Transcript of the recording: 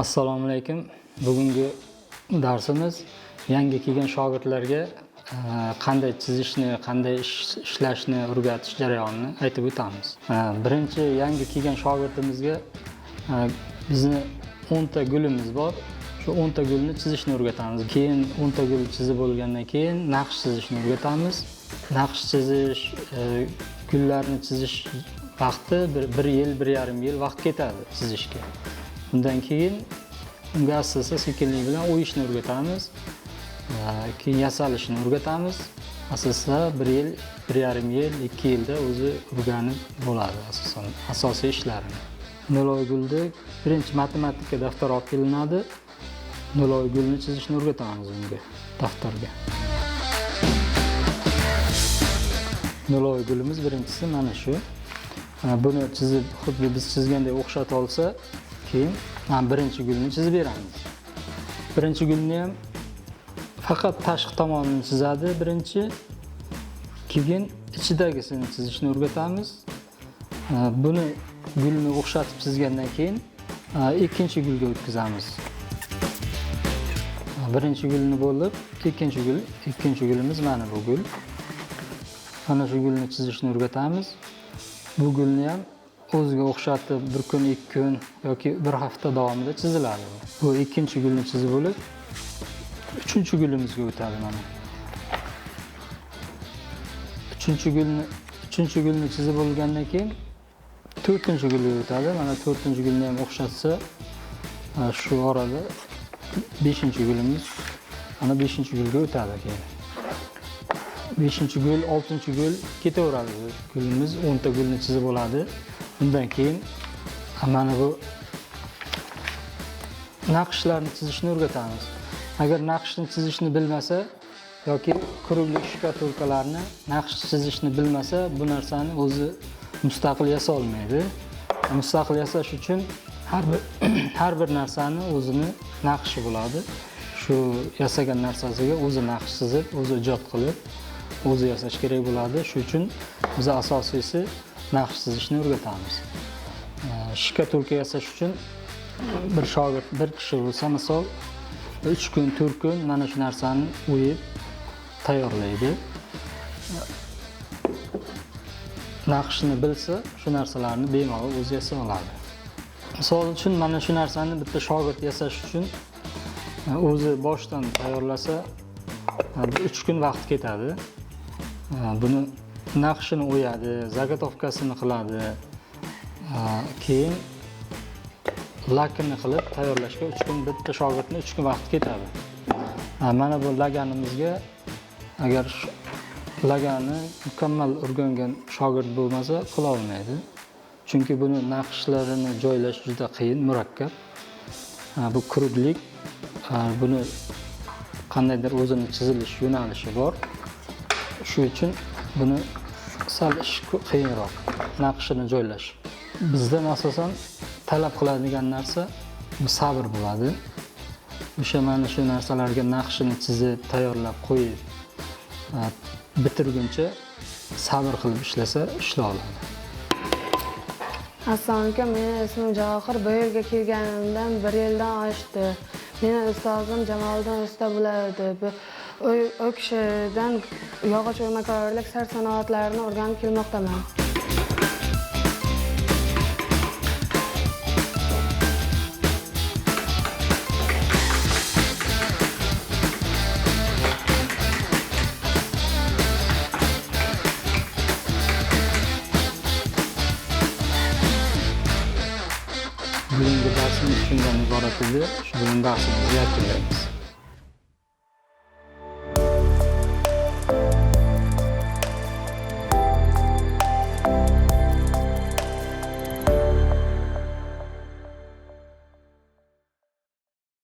Assalomu alaykum. Bugungi darsimiz yangi kelgan shogirdlarga qanday chizishni, qanday ishlashni o'rgatish jarayonini aytib o'tamiz. Birinchi yangi kelgan shogirdimizga bizni 10 ta gulimiz bor. Shu 10 ta gulni chizishni o'rgatamiz. Keyin 10 ta gul chizib bo'lgandan keyin naqsh chizishni o'rgatamiz. Naqsh chizish, gullarni chizish vaqti 1 yil, 1,5 yil vaqt ketadi chizishga. Bundan keyin unga asta-asta sekinlik bilan o'yishni o'rgatamiz. Keyin yasalishni o'rgatamiz. Asta-asta 1 yil, 1,5 yil, 2 yilda o'zi o'rganib bo'ladi asosan asosiy ishlarini. Noloy gulni birinchi matematika daftari olib kelinadi. Noloy gulni chizishni o'rgatamiz unga daftarga. Noloy gulimiz birinchisi mana shu. Buni chizib xuddi biz chizgandek o'xshatib olsa, keyin birinchi gulni chizib beramiz. Birinchi gulni ham faqat tashqi tomonini chizadi birinchi, keyin ichidagisini chizishni o'rgatamiz. Buni gulni o'xshatib chizgandan keyin ikkinchi gulga o'tkazamiz. Birinchi gulni bo'lib, ikkinchi gulimiz mana bu gul. Mana shu gulni chizishni o'rgatamiz. Bu gulni ham o'ziga o'xshatib 1 kun, 2 kun yoki 1 hafta davomida chiziladi. Bu ikkinchi gulni chizib bo'lib, uchinchi gulimizga o'tadi mana. Uchinchi gulni chizib bo'lgandan keyin 4-gulga o'tadi. Mana 4-gulni ham o'xshatsa, shu orada 5-gulimiz mana 5-gulga o'tadi keyin. 5-gul, 6-gul ketaveradi. Gulimiz 10 ta gulni chizib bo'ladi. Bundan keyin mana bu naqshlarni chizishni o'rgatamiz. Agar naqshni chizishni bilmasa yoki quruqlik shkatulkalarni naqsh chizishni bilmasa, bu narsani o'zi mustaqil yasa olmaydi. Mustaqil yasash uchun har bir narsani o'zini naqshi bo'ladi. Shu yasagan narsasiga o'zi naqsh chizib, o'zi ijod qilib, o'zi yasash kerak bo'ladi. Shuning uchun biz asosiysi naqsh chizishni o'rgatamiz. Shkatulka yasash uchun bir shogird, bir kishi bo'lsa, misol 3 kun, 4 kun mana shu narsani o'yib tayyorlaydi. Naqshni bilsa, shu narsalarni bemalol o'zi yasa oladi. Misol uchun mana shu narsani bitta shogird yasash uchun o'zi boshdan tayyorlasa 3 kun vaqt ketadi. Buni naqshini o'yadi, zagotovkasini qiladi. Keyin lakini qilib tayyorlashga 3 kun, bitta shogirdni 3 kun vaqt ketadi. Mana bu laganimizga agar lagani mukammal o'rgangan shogird bo'lmasa qila olmaydi. Chunki buni naqshlarini joylash juda qiyin, murakkab. Bu quruqlik, buni qandaydir o'zini chizilish yo'nalishi bor. Shu uchun buni sal qiyinroq naqshini joylash. Bizdan asosan talab qiladigan narsa bu sabr bo'ladi. O'sha mana shu narsalarga naqshini chizib, tayyorlab qo'yib, bitirguncha sabr qilib ishlasa, ishlay oladi. Assalomu alaykum, mening ismim Javohir. Bu yerga kelganimdan 1 yildan oshdi. Mening ustozim Jamoliddin usta bo'ladi. O kishidan yog'och o'ymakorlik sar-sanoatlarini o'rganib kelmoqdaman. Bugungi darsimiz shundan iborat edi. Shu bilan darsimizni yakunlaymiz.